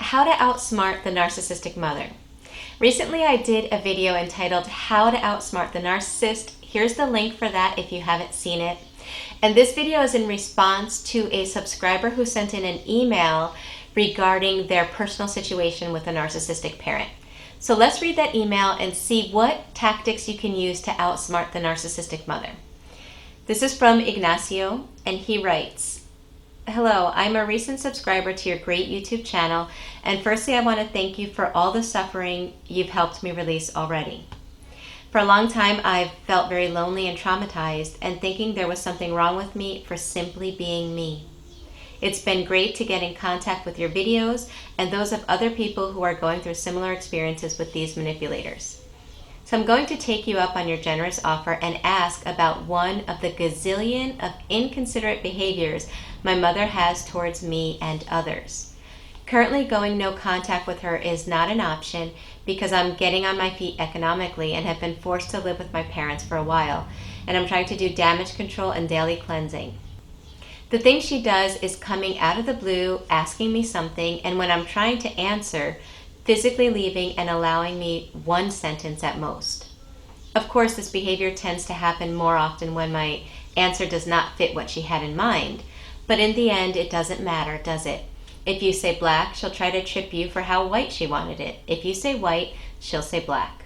How to Outsmart the Narcissistic Mother. Recently I did a video entitled How to Outsmart the Narcissist. Here's the link for that if you haven't seen it. And this video is in response to a subscriber who sent in an email regarding their personal situation with a narcissistic parent. So let's read that email and see what tactics you can use to outsmart the narcissistic mother. This is from Ignacio, and he writes, "Hello, I'm a recent subscriber to your great YouTube channel, and firstly I want to thank you for all the suffering you've helped me release already. For a long time I've felt very lonely and traumatized and thinking there was something wrong with me for simply being me. It's been great to get in contact with your videos and those of other people who are going through similar experiences with these manipulators. So I'm going to take you up on your generous offer and ask about one of the gazillion of inconsiderate behaviors my mother has towards me and others. Currently going no contact with her is not an option because I'm getting on my feet economically and have been forced to live with my parents for a while, and I'm trying to do damage control and daily cleansing. The thing she does is coming out of the blue, asking me something, and when I'm trying to answer, physically leaving and allowing me one sentence at most. Of course, this behavior tends to happen more often when my answer does not fit what she had in mind, but in the end, it doesn't matter, does it? If you say black, she'll try to trip you for how white she wanted it. If you say white, she'll say black.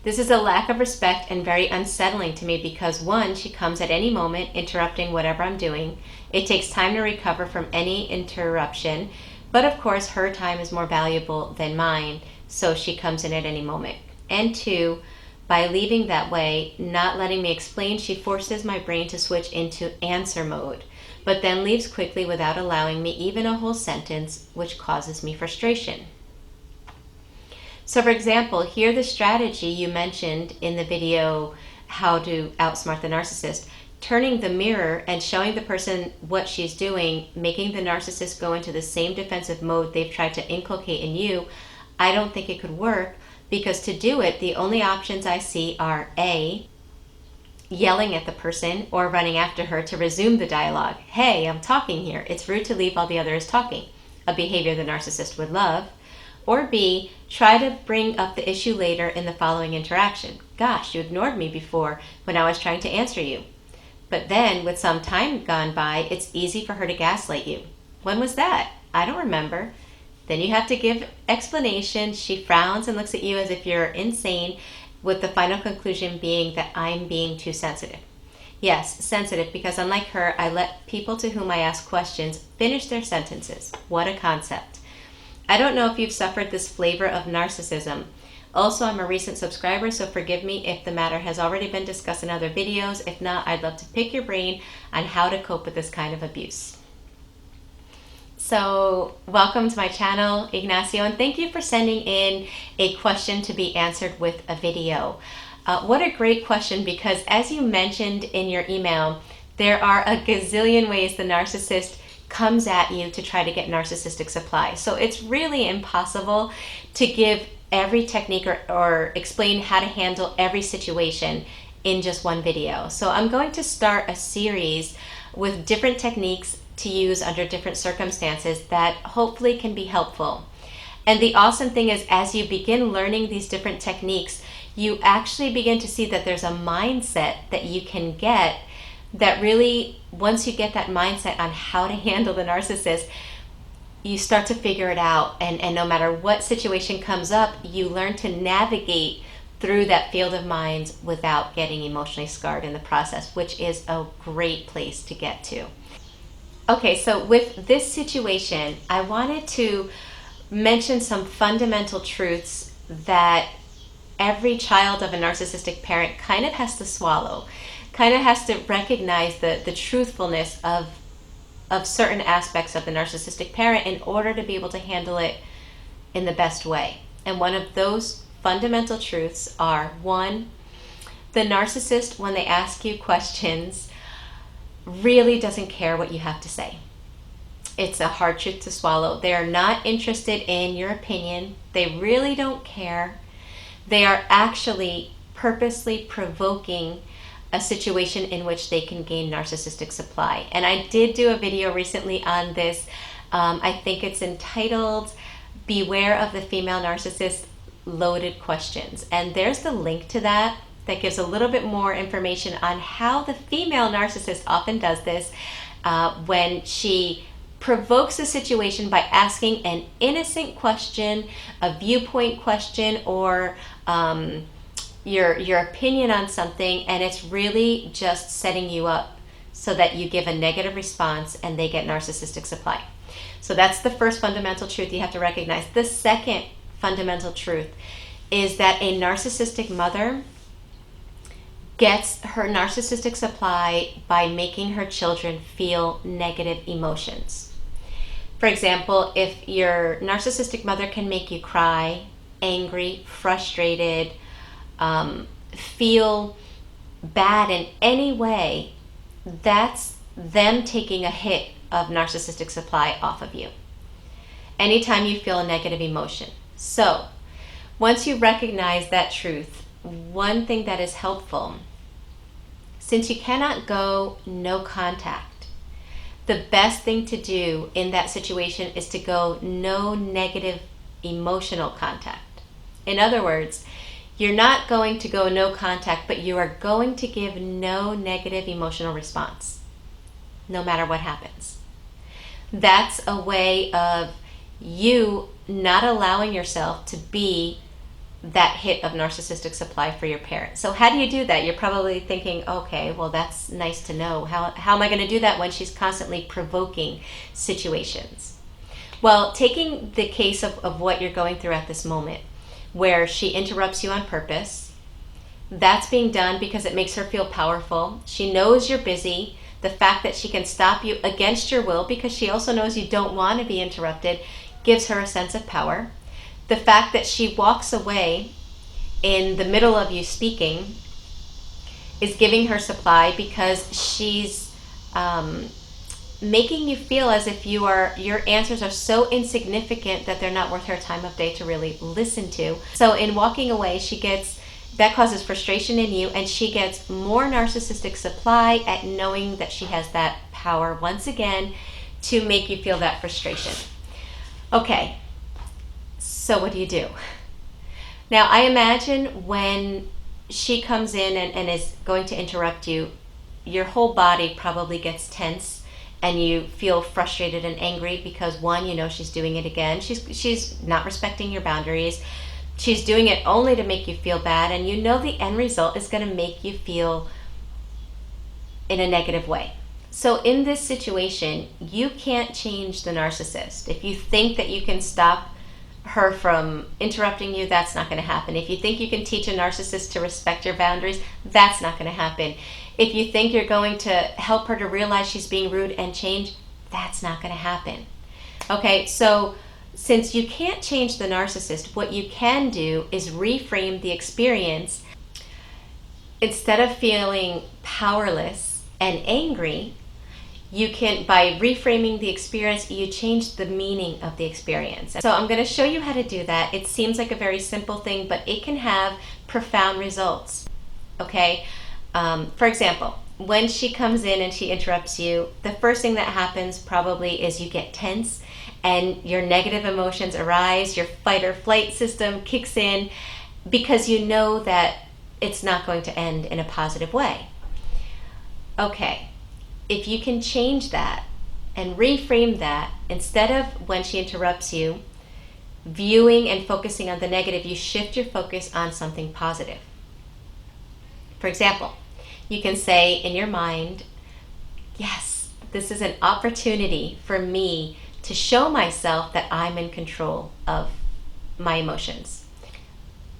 This is a lack of respect and very unsettling to me because one, she comes at any moment interrupting whatever I'm doing. It takes time to recover from any interruption, but of course her time is more valuable than mine, so she comes in at any moment. And two, by leaving that way, not letting me explain, she forces my brain to switch into answer mode, but then leaves quickly without allowing me even a whole sentence, which causes me frustration. So for example, here the strategy you mentioned in the video, How to Outsmart the Narcissist, turning the mirror and showing the person what she's doing, making the narcissist go into the same defensive mode they've tried to inculcate in you, I don't think it could work, because to do it, the only options I see are A, yelling at the person or running after her to resume the dialogue. Hey, I'm talking here. It's rude to leave while the other is talking, a behavior the narcissist would love. Or B, try to bring up the issue later in the following interaction. Gosh, you ignored me before when I was trying to answer you. But then, with some time gone by, it's easy for her to gaslight you. When was that? I don't remember. Then you have to give explanation. She frowns and looks at you as if you're insane, with the final conclusion being that I'm being too sensitive. Yes, sensitive, because unlike her, I let people to whom I ask questions finish their sentences. What a concept. I don't know if you've suffered this flavor of narcissism. Also, I'm a recent subscriber, so forgive me if the matter has already been discussed in other videos. If not, I'd love to pick your brain on how to cope with this kind of abuse." So, welcome to my channel, Ignacio, and thank you for sending in a question to be answered with a video. What a great question, because as you mentioned in your email, there are a gazillion ways the narcissist comes at you to try to get narcissistic supply. So it's really impossible to give every technique or explain how to handle every situation in just one video. So I'm going to start a series with different techniques to use under different circumstances that hopefully can be helpful. And the awesome thing is, as you begin learning these different techniques, you actually begin to see that there's a mindset that you can get that really, once you get that mindset on how to handle the narcissist, you start to figure it out. And no matter what situation comes up, you learn to navigate through that field of minds without getting emotionally scarred in the process, which is a great place to get to. Okay, so with this situation, I wanted to mention some fundamental truths that every child of a narcissistic parent kind of has to swallow, kind of has to recognize the truthfulness of certain aspects of the narcissistic parent in order to be able to handle it in the best way. And one of those fundamental truths are, one, the narcissist, when they ask you questions, really doesn't care what you have to say. It's a hard truth to swallow. They are not interested in your opinion. They really don't care. They are actually purposely provoking a situation in which they can gain narcissistic supply. And I did do a video recently on this I think it's entitled Beware of the Female Narcissist Loaded Questions. And there's the link to that gives a little bit more information on how the female narcissist often does this when she provokes a situation by asking an innocent question, a viewpoint question, or your opinion on something, and it's really just setting you up so that you give a negative response and they get narcissistic supply. So that's the first fundamental truth you have to recognize. The second fundamental truth is that a narcissistic mother gets her narcissistic supply by making her children feel negative emotions. For example, if your narcissistic mother can make you cry, angry, frustrated, feel bad in any way, that's them taking a hit of narcissistic supply off of you. Anytime you feel a negative emotion. So, once you recognize that truth, one thing that is helpful, since you cannot go no contact, the best thing to do in that situation is to go no negative emotional contact. In other words, you're not going to go no contact, but you are going to give no negative emotional response, no matter what happens. That's a way of you not allowing yourself to be that hit of narcissistic supply for your parent. So how do you do that? You're probably thinking, okay, well, that's nice to know. How am I going to do that when she's constantly provoking situations? Well, taking the case of what you're going through at this moment, where she interrupts you on purpose, that's being done because it makes her feel powerful. She knows you're busy. The fact that she can stop you against your will, because she also knows you don't want to be interrupted, gives her a sense of power. The fact that she walks away in the middle of you speaking is giving her supply because she's making you feel as if your answers are so insignificant that they're not worth her time of day to really listen to. So in walking away, that causes frustration in you, and she gets more narcissistic supply at knowing that she has that power once again to make you feel that frustration. Okay, so what do you do? Now, I imagine when she comes in and is going to interrupt you, your whole body probably gets tense and you feel frustrated and angry because, one, you know she's doing it again. She's not respecting your boundaries. She's doing it only to make you feel bad, and you know the end result is going to make you feel in a negative way. So in this situation, you can't change the narcissist. If you think that you can stop her from interrupting you, that's not going to happen. If you think you can teach a narcissist to respect your boundaries, that's not going to happen. If you think you're going to help her to realize she's being rude and change, that's not going to happen. Okay, so since you can't change the narcissist, what you can do is reframe the experience. Instead of feeling powerless and angry, you can, by reframing the experience, you change the meaning of the experience. So I'm going to show you how to do that. It seems like a very simple thing, but it can have profound results. Okay? For example, when she comes in and she interrupts you, the first thing that happens probably is you get tense and your negative emotions arise, your fight or flight system kicks in because you know that it's not going to end in a positive way. Okay, if you can change that and reframe that, instead of when she interrupts you, viewing and focusing on the negative, you shift your focus on something positive. For example, you can say in your mind, yes, this is an opportunity for me to show myself that I'm in control of my emotions.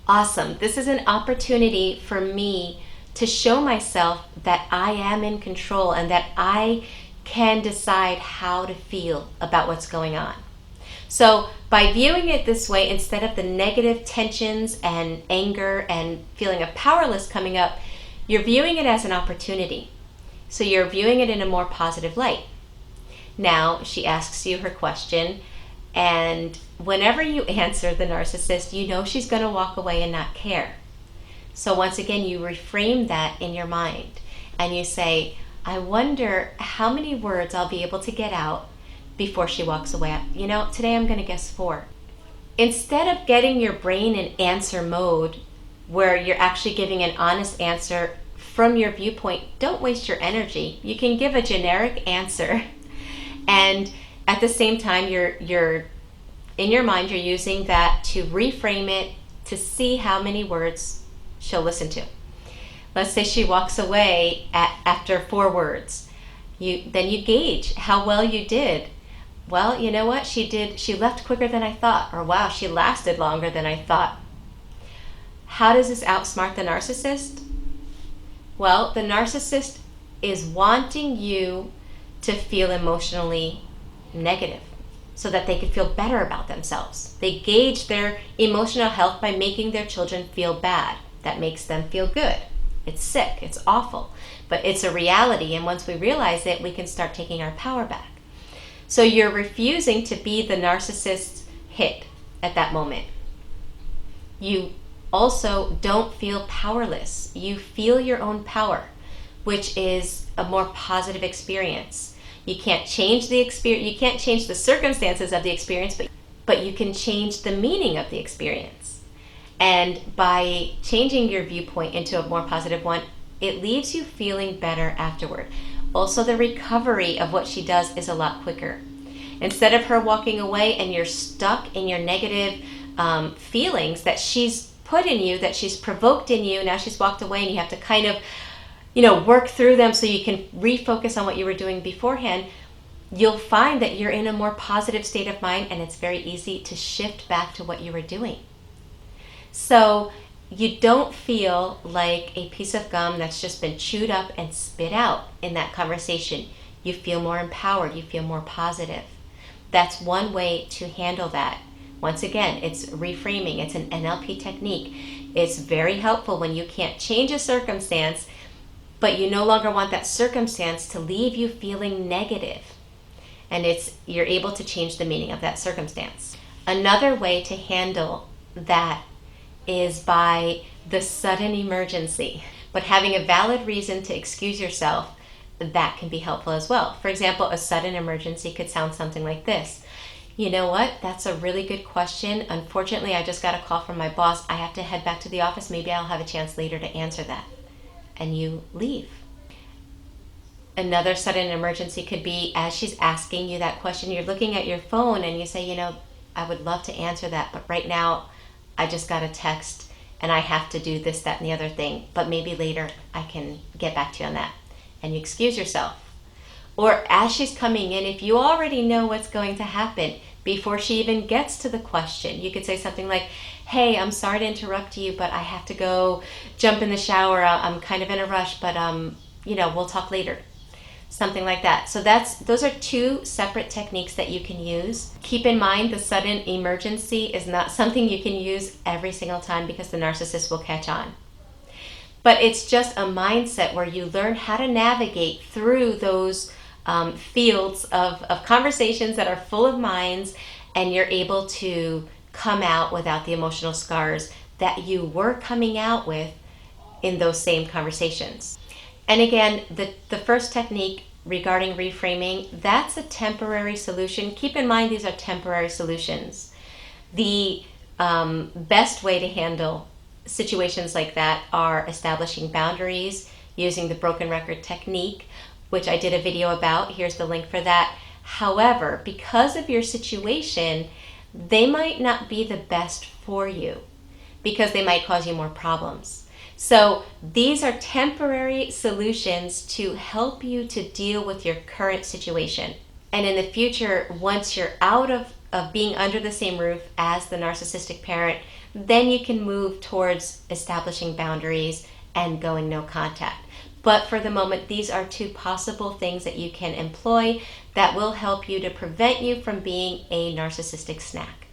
Awesome. This is an opportunity for me to show myself that I am in control and that I can decide how to feel about what's going on. So by viewing it this way, instead of the negative tensions and anger and feeling of powerless coming up, you're viewing it as an opportunity. So you're viewing it in a more positive light. Now, she asks you her question, and whenever you answer the narcissist, you know she's going to walk away and not care. So once again, you reframe that in your mind, and you say, I wonder how many words I'll be able to get out before she walks away. You know, today I'm going to guess 4. Instead of getting your brain in answer mode, where you're actually giving an honest answer from your viewpoint, don't waste your energy. You can give a generic answer, and at the same time, you're in your mind, you're using that to reframe it to see how many words she'll listen to. Let's say she walks away after 4 words. Then you gauge how well you did. Well, you know what? She left quicker than I thought. Or wow, she lasted longer than I thought. How does this outsmart the narcissist? Well, the narcissist is wanting you to feel emotionally negative so that they can feel better about themselves. They gauge their emotional health by making their children feel bad. That makes them feel good. It's sick, it's awful, but it's a reality, and once we realize it, we can start taking our power back. So you're refusing to be the narcissist's hit at that moment. You also don't feel powerless. You feel your own power, which is a more positive experience. You can't change the experience, you can't change the circumstances of the experience, but you can change the meaning of the experience. And by changing your viewpoint into a more positive one, it leaves you feeling better afterward. Also, the recovery of what she does is a lot quicker. Instead of her walking away and you're stuck in your negative feelings that she's put in you, that she's provoked in you, now she's walked away and you have to kind of, work through them so you can refocus on what you were doing beforehand, you'll find that you're in a more positive state of mind, and it's very easy to shift back to what you were doing. So you don't feel like a piece of gum that's just been chewed up and spit out in that conversation. You feel more empowered, you feel more positive. That's one way to handle that. Once again, it's reframing. It's an NLP technique. It's very helpful when you can't change a circumstance, but you no longer want that circumstance to leave you feeling negative. And you're able to change the meaning of that circumstance. Another way to handle that is by the sudden emergency. But having a valid reason to excuse yourself, that can be helpful as well. For example, a sudden emergency could sound something like this. You know what? That's a really good question. Unfortunately, I just got a call from my boss. I have to head back to the office. Maybe I'll have a chance later to answer that. And you leave. Another sudden emergency could be, as she's asking you that question, you're looking at your phone and you say, I would love to answer that, but right now I just got a text and I have to do this, that, and the other thing, but maybe later I can get back to you on that. And you excuse yourself. Or as she's coming in, if you already know what's going to happen before she even gets to the question, you could say something like, hey, I'm sorry to interrupt you, but I have to go jump in the shower. I'm kind of in a rush, but we'll talk later. Something like that. So those are 2 separate techniques that you can use. Keep in mind, the sudden emergency is not something you can use every single time because the narcissist will catch on. But it's just a mindset where you learn how to navigate through those fields of conversations that are full of minds, and you're able to come out without the emotional scars that you were coming out with in those same conversations. And again, the first technique regarding reframing, that's a temporary solution. Keep in mind, these are temporary solutions. The best way to handle situations like that are establishing boundaries, using the broken record technique, which I did a video about. Here's the link for that. However, because of your situation, they might not be the best for you because they might cause you more problems. So these are temporary solutions to help you to deal with your current situation. And in the future, once you're out of being under the same roof as the narcissistic parent, then you can move towards establishing boundaries and going no contact. But for the moment, these are 2 possible things that you can employ that will help you to prevent you from being a narcissistic snack.